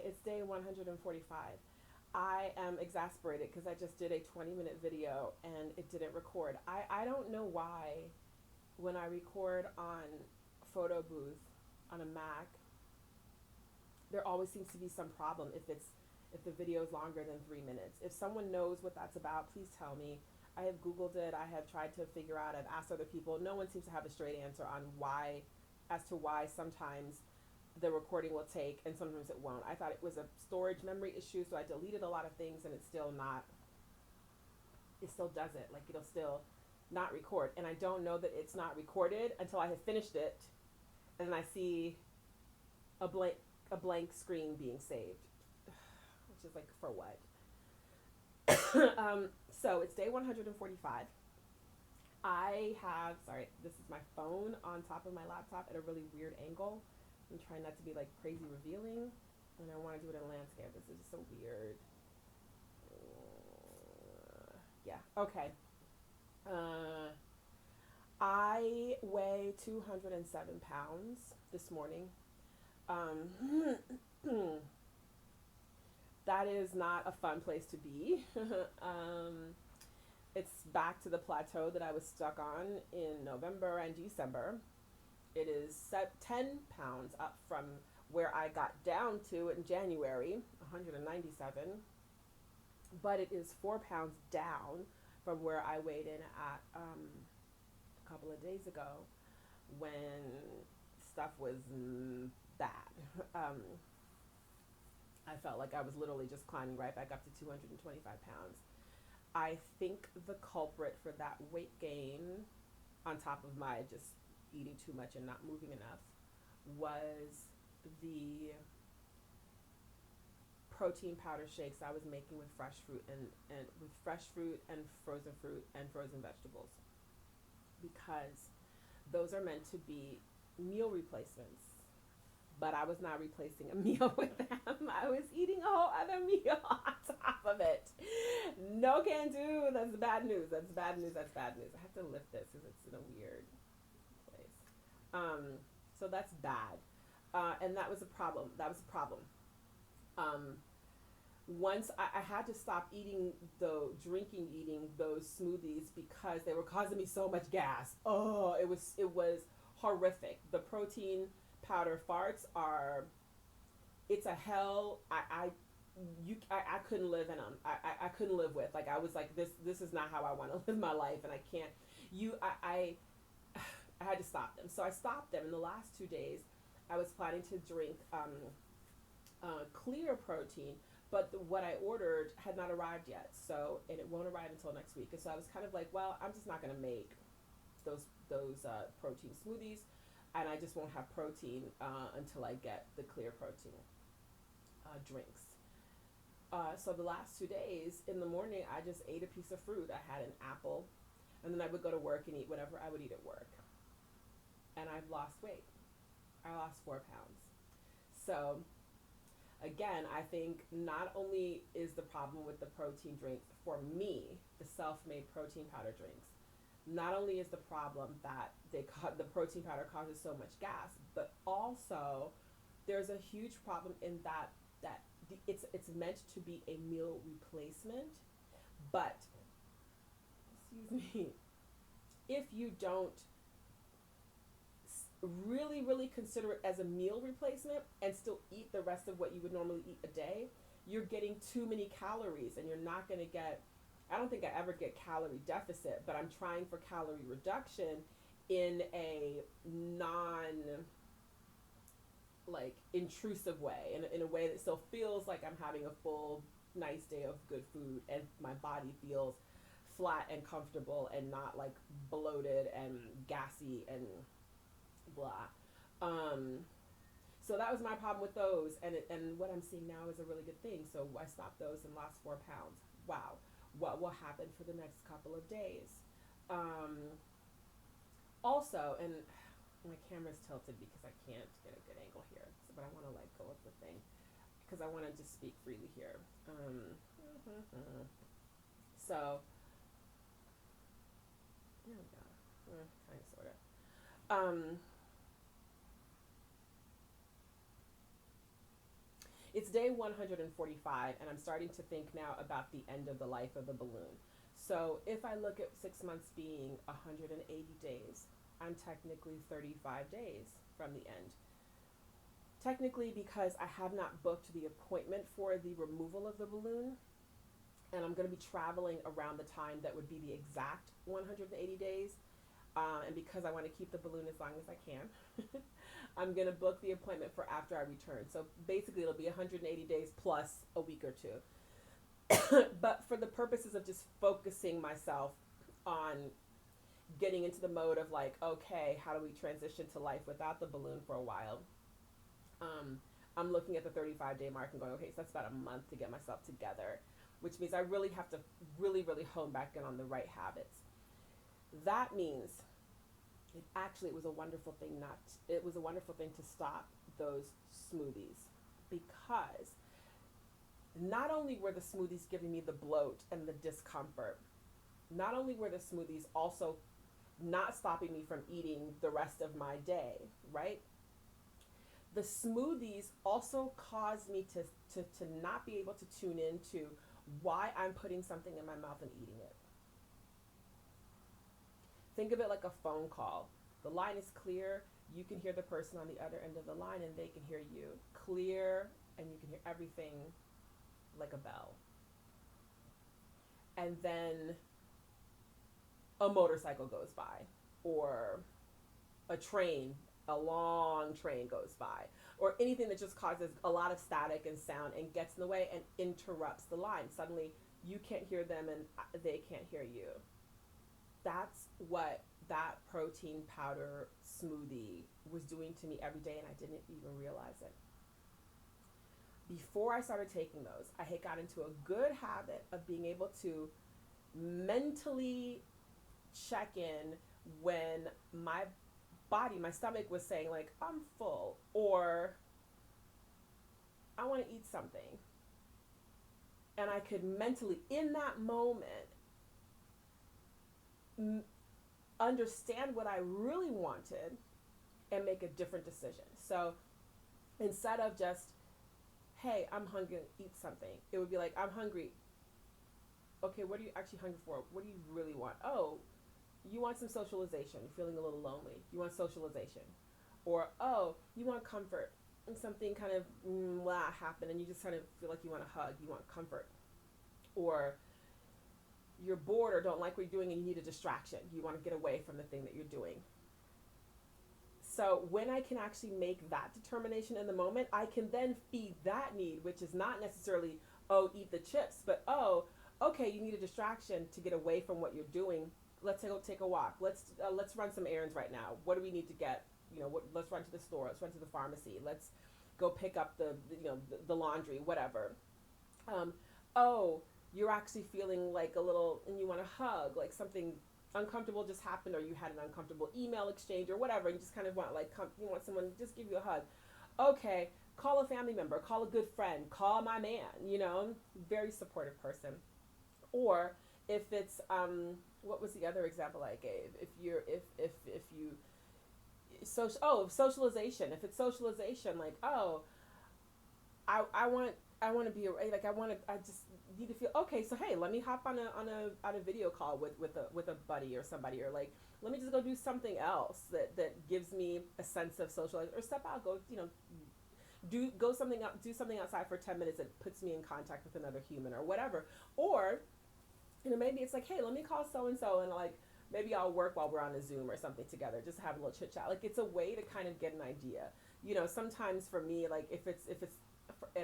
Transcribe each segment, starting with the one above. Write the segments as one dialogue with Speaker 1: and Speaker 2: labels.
Speaker 1: it's day 145. I am exasperated because I just did a 20-minute video and it didn't record. I don't know why when I record on photo booth on a Mac, there always seems to be some problem if the video is longer than 3 minutes. If someone knows what that's about, please tell me. I have Googled it. I have tried to figure out. I've asked other people. No one seems to have a straight answer on why, as to why sometimes the recording will take and sometimes it won't. I thought it was a storage memory issue, so I deleted a lot of things and it's still not. It still does it. Like it'll still not record, and I don't know that it's not recorded until I have finished it, and then I see a blank screen being saved, which is like for what? So it's day 145. I have, sorry, this is my phone on top of my laptop at a really weird angle. I'm trying not to be like crazy revealing, and I want to do it in landscape. This is just so weird. Yeah, okay. I weigh 207 pounds this morning. That is not a fun place to be. It's back to the plateau that I was stuck on in November and December. It is 10 pounds up from where I got down to in January, 197, but it is 4 pounds down from where I weighed in at a couple of days ago when stuff was bad. I felt like I was literally just climbing right back up to 225 pounds. I think the culprit for that weight gain, on top of my just eating too much and not moving enough, was the protein powder shakes I was making with fresh fruit and with fresh fruit and frozen vegetables, because those are meant to be meal replacements. But I was not replacing a meal with them. I was eating a whole other meal on top of it. No can do. That's bad news. That's bad news. That's bad news. I have to lift this because it's in a weird place. So that's bad. And that was a problem. Once I had to stop eating those smoothies because they were causing me so much gas. Oh, it was horrific. The protein powder farts are, it's a hell. I couldn't live in them. I couldn't live with, like, I was like, this is not how I want to live my life, and I can't. I had to stop them. So I stopped them in the last 2 days. I was planning to drink clear protein, but what I ordered had not arrived yet. So, and it won't arrive until next week. And so I was kind of like, well, I'm just not going to make those protein smoothies, and I just won't have protein until I get the clear protein drinks. So the last 2 days, in the morning, I just ate a piece of fruit. I had an apple, and then I would go to work and eat whatever I would eat at work. And I've lost weight. I lost 4 pounds. So again, I think not only is the problem with the protein drinks, for me, the self-made protein powder drinks, not only is the problem that the protein powder causes so much gas, but also there's a huge problem in that it's meant to be a meal replacement, but excuse me, if you don't really consider it as a meal replacement and still eat the rest of what you would normally eat a day, you're getting too many calories, and you're not going to get, I don't think I ever get calorie deficit, but I'm trying for calorie reduction in a non like intrusive way, in a way that still feels like I'm having a full nice day of good food, and my body feels flat and comfortable and not like bloated and gassy and blah. So that was my problem with those, and what I'm seeing now is a really good thing. So I stopped those and lost 4 pounds. Wow, what will happen for the next couple of days? Also, and my camera's tilted because I can't get a good angle here, so, but I want to like go up the thing because I want to just speak freely here. So there we go. Kind of, sort of. It's day 145, and I'm starting to think now about the end of the life of the balloon. So if I look at 6 months being 180 days, I'm technically 35 days from the end. Technically, because I have not booked the appointment for the removal of the balloon, and I'm going to be traveling around the time that would be the exact 180 days, and because I want to keep the balloon as long as I can, I'm going to book the appointment for after I return. So basically, it'll be 180 days plus a week or two. But for the purposes of just focusing myself on getting into the mode of like, okay, how do we transition to life without the balloon for a while? I'm looking at the 35-day mark and going, okay, so that's about a month to get myself together, which means I really have to really hone back in on the right habits. That means it was a wonderful thing to stop those smoothies, because not only were the smoothies giving me the bloat and the discomfort, not only were the smoothies also not stopping me from eating the rest of my day, right? The smoothies also caused me to not be able to tune into why I'm putting something in my mouth and eating it. Think of it like a phone call. The line is clear. You can hear the person on the other end of the line, and they can hear you clear, and you can hear everything like a bell. And then a motorcycle goes by, or a long train goes by, or anything that just causes a lot of static and sound and gets in the way and interrupts the line. Suddenly you can't hear them and they can't hear you. That's what that protein powder smoothie was doing to me every day, and I didn't even realize it. Before I started taking those, I had got into a good habit of being able to mentally check in when my stomach was saying like, I'm full, or I want to eat something. And I could mentally, in that moment, understand what I really wanted and make a different decision. So instead of just, hey, I'm hungry, eat something, it would be like, I'm hungry. Okay, what are you actually hungry for? What do you really want? Oh, you want some socialization. You're feeling a little lonely. You want socialization. Or, oh, you want comfort. And something kind of happened and you just kind of feel like you want a hug. You want comfort. Or you're bored or don't like what you're doing and you need a distraction. You want to get away from the thing that you're doing. So when I can actually make that determination in the moment, I can then feed that need, which is not necessarily, oh, eat the chips, but, oh, okay, you need a distraction to get away from what you're doing. Let's go take a walk. Let's run some errands right now. What do we need to get? Let's run to the store. Let's run to the pharmacy. Let's go pick up the laundry, whatever. Oh, you're actually feeling like a little, and you want a hug, like something uncomfortable just happened, or you had an uncomfortable email exchange or whatever. And you just kind of want you want someone to just give you a hug. Okay, call a family member, call a good friend, call my man. Very supportive person. Or if it's what was the other example I gave? Socialization. If it's socialization, like, oh, I want to be like, I just need to feel okay. So hey, let me hop on a video call with a buddy or somebody, or like, let me just go do something else that gives me a sense of socializing, or step out, go do something outside for 10 minutes that puts me in contact with another human or whatever. Or maybe it's like, hey, let me call so-and-so and like, maybe I'll work while we're on a Zoom or something together, just have a little chit chat. Like, it's a way to kind of get an idea. Sometimes for me, like if it's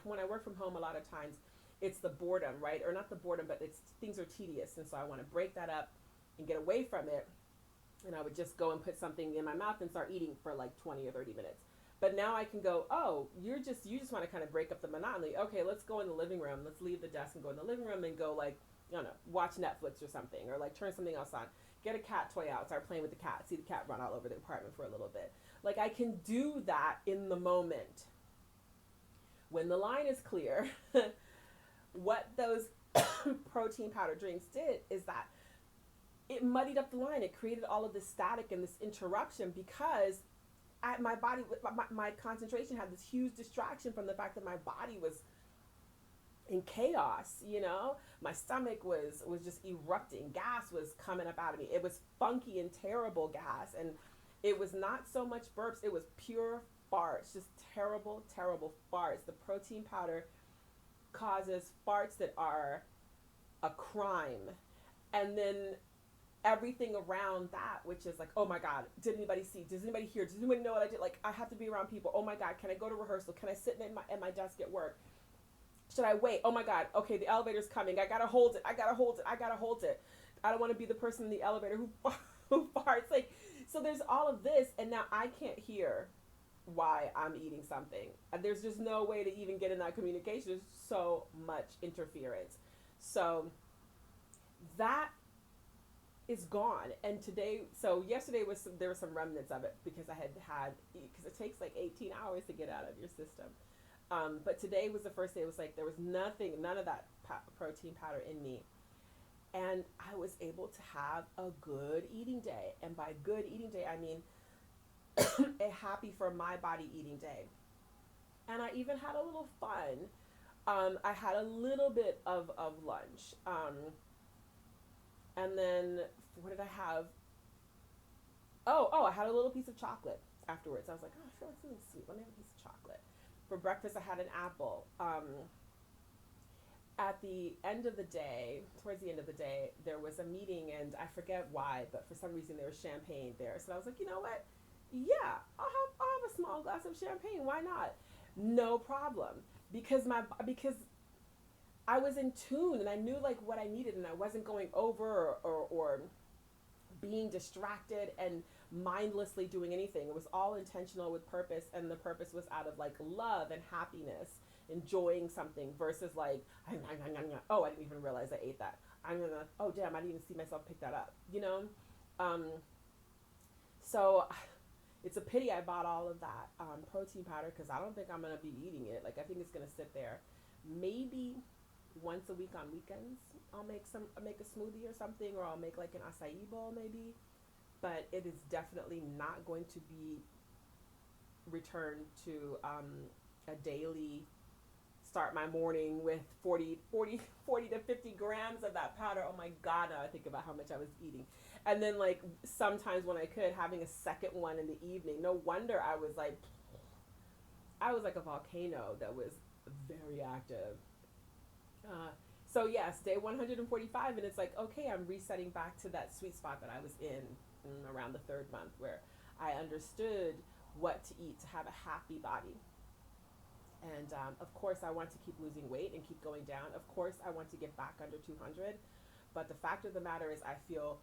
Speaker 1: when I work from home, a lot of times it's the boredom, right? Or not the boredom, but it's things are tedious. And so I want to break that up and get away from it. And I would just go and put something in my mouth and start eating for like 20 or 30 minutes. But now I can go, oh, you just want to kind of break up the monotony. Okay, let's go in the living room. Let's leave the desk and go in the living room and go like, I don't know, watch Netflix or something, or like turn something else on. Get a cat toy out, start playing with the cat, see the cat run all over the apartment for a little bit. Like, I can do that in the moment. When the line is clear, what those protein powder drinks did is that it muddied up the line. It created all of this static and this interruption, because my body, my concentration had this huge distraction from the fact that my body was in chaos. My stomach was just erupting. Gas was coming up out of me. It was funky and terrible gas, and it was not so much burps. It was pure farts, just terrible, terrible farts. The protein powder causes farts that are a crime. And then everything around that, which is like, oh my God, did anybody see? Does anybody hear? Does anybody know what I did? Like, I have to be around people. Oh my God, can I go to rehearsal? Can I sit at my desk at work? Should I wait? Oh my God, okay, the elevator's coming. I gotta hold it. I gotta hold it. I gotta hold it. I don't want to be the person in the elevator who farts. Like, so there's all of this, and now I can't hear why I'm eating something. There's just no way to even get in that communication. There's so much interference. So that is gone. And yesterday there were some remnants of it because because it takes like 18 hours to get out of your system. But today was the first day. It was like there was none of that protein powder in me. And I was able to have a good eating day. And by good eating day, I mean a happy for my body eating day. And I even had a little fun. I had a little bit of lunch. And then what did I have? I had a little piece of chocolate afterwards. I was like, I feel like something sweet. Let me have a piece of chocolate. For breakfast, I had an apple. At the end of the day, towards the end of the day, there was a meeting, and I forget why, but for some reason there was champagne there. So I was like, you know what? Yeah, I'll have a small glass of champagne. Why not? No problem. Because I was in tune, and I knew like what I needed, and I wasn't going over or being distracted and mindlessly doing anything. It was all intentional with purpose, and the purpose was out of like love and happiness, enjoying something versus like, oh, I didn't even realize I ate that. Oh damn, I didn't even see myself pick that up, So it's a pity I bought all of that protein powder because I don't think I'm going to be eating it. Like, I think it's going to sit there. Maybe once a week on weekends, I'll make a smoothie or something, or I'll make like an acai bowl maybe. But it is definitely not going to be returned to a daily start my morning with 40 to 50 grams of that powder. Oh my God, now I think about how much I was eating. And then like sometimes when I could, having a second one in the evening. No wonder I was like a volcano that was very active. So yes, day 145, and it's like, okay, I'm resetting back to that sweet spot that I was in around the third month, where I understood what to eat to have a happy body. And of course, I want to keep losing weight and keep going down. Of course, I want to get back under 200. But the fact of the matter is, I feel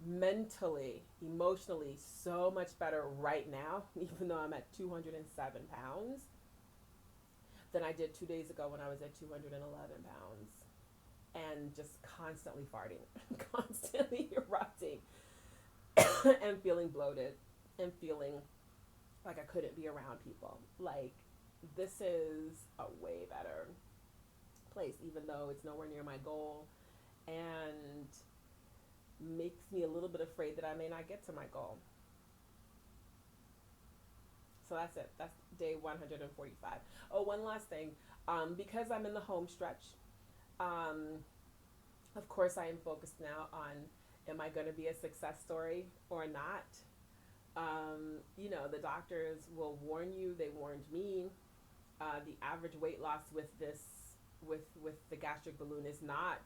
Speaker 1: mentally, emotionally so much better right now, even though I'm at 207 pounds, than I did 2 days ago when I was at 211 pounds. And just constantly farting, constantly erupting, and feeling bloated, and feeling like I couldn't be around people. Like, this is a way better place, even though it's nowhere near my goal, and makes me a little bit afraid that I may not get to my goal. So that's it. That's day 145. Oh, one last thing. Because I'm in the home stretch, of course I am focused now on, am I going to be a success story or not? The doctors will warn you. They warned me. The average weight loss with the gastric balloon is not,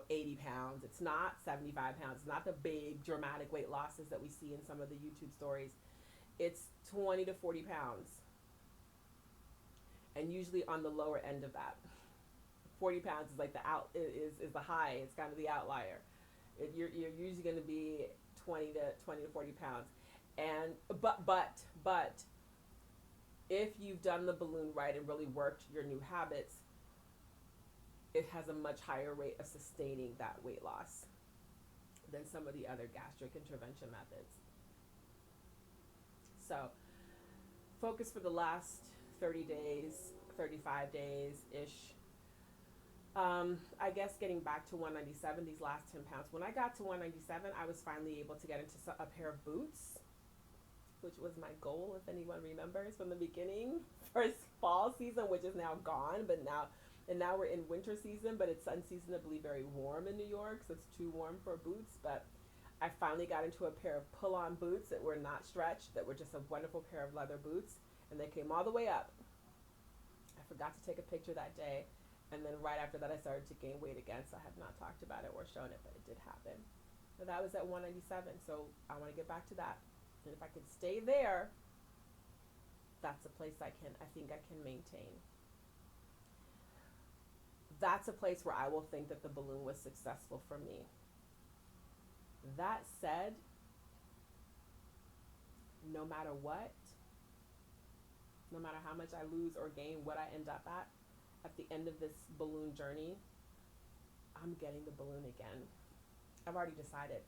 Speaker 1: 80 pounds. It's not 75 pounds. It's not the big dramatic weight losses that we see in some of the YouTube stories. It's 20 to 40 pounds. And usually on the lower end of that. 40 pounds is like is the high. It's kind of the outlier. You're usually going to be 20 to 40 pounds. And but if you've done the balloon right and really worked your new habits, it has a much higher rate of sustaining that weight loss than some of the other gastric intervention methods. So focus for the last 30 days, 35 days-ish. I guess getting back to 197, these last 10 pounds. When I got to 197, I was finally able to get into a pair of boots which was my goal, if anyone remembers from the beginning, for fall season, which is now gone, but now we're in winter season, but it's unseasonably very warm in New York, so it's too warm for boots. But I finally got into a pair of pull-on boots that were not stretched, that were just a wonderful pair of leather boots, and they came all the way up. I forgot to take a picture that day, and then right after that I started to gain weight again, so I have not talked about it or shown it, but it did happen. But that was at 197, so I want to get back to that. And if I could stay there, that's a place I think I can maintain. That's a place where I will think that the balloon was successful for me. That said, no matter what, no matter how much I lose or gain, what I end up at the end of this balloon journey, I'm getting the balloon again. I've already decided.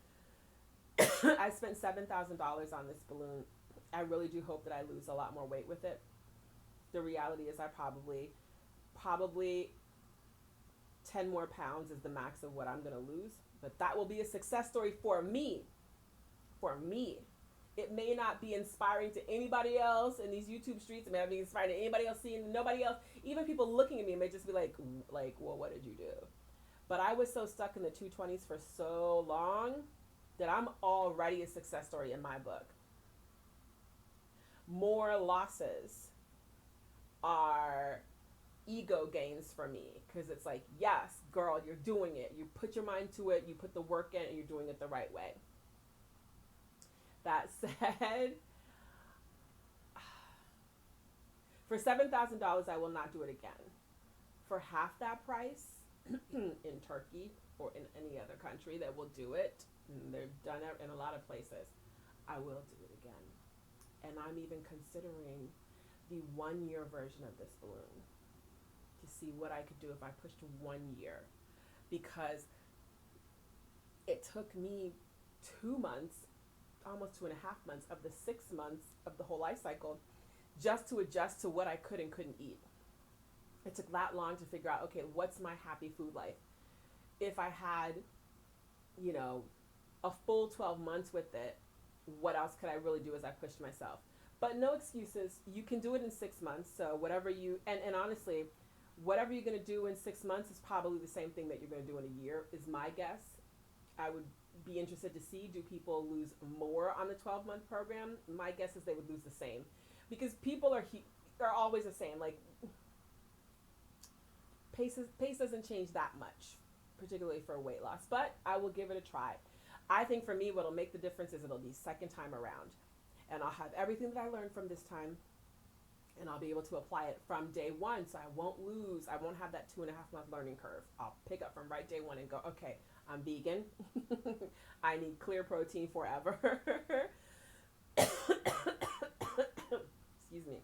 Speaker 1: I spent $7,000 on this balloon. I really do hope that I lose a lot more weight with it. The reality is I probably 10 more pounds is the max of what I'm going to lose. But that will be a success story for me. For me. It may not be inspiring to anybody else in these YouTube streets. It may not be inspiring to anybody else seeing, nobody else. Even people looking at me may just be like, well, what did you do? But I was so stuck in the 220s for so long that I'm already a success story in my book. More losses are ego gains for me, because it's like, yes, girl, you're doing it. You put your mind to it, you put the work in, and you're doing it the right way. That said, for $7,000, I will not do it again. For half that price, in Turkey or in any other country that will do it, and they've done it in a lot of places, I will do it again. And I'm even considering the 1-year version of this balloon to see what I could do if I pushed 1 year, because it took me 2 months, almost 2.5 months of the 6 months of the whole life cycle just to adjust to what I could and couldn't eat. It took that long to figure out, okay, what's my happy food life? If I had, a full 12 months with it, what else could I really do as I pushed myself? But no excuses. You can do it in 6 months. So whatever you, and honestly, whatever you're going to do in 6 months is probably the same thing that you're going to do in a year, is my guess. I would be interested to see, do people lose more on the 12-month program? My guess is they would lose the same, because people are always the same. Like, pace doesn't change that much, particularly for weight loss, but I will give it a try. I think for me, what'll make the difference is it'll be second time around, and I'll have everything that I learned from this time, and I'll be able to apply it from day one. So I won't have that 2.5 month learning curve. I'll pick up from right day one and go, okay, I'm vegan. I need clear protein forever. Excuse me.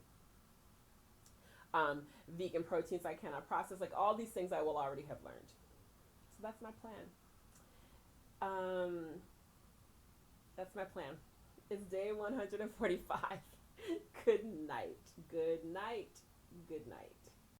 Speaker 1: Vegan proteins I cannot process. Like, all these things I will already have learned. So that's my plan. That's my plan. It's day 145. Good night. Good night. Good night.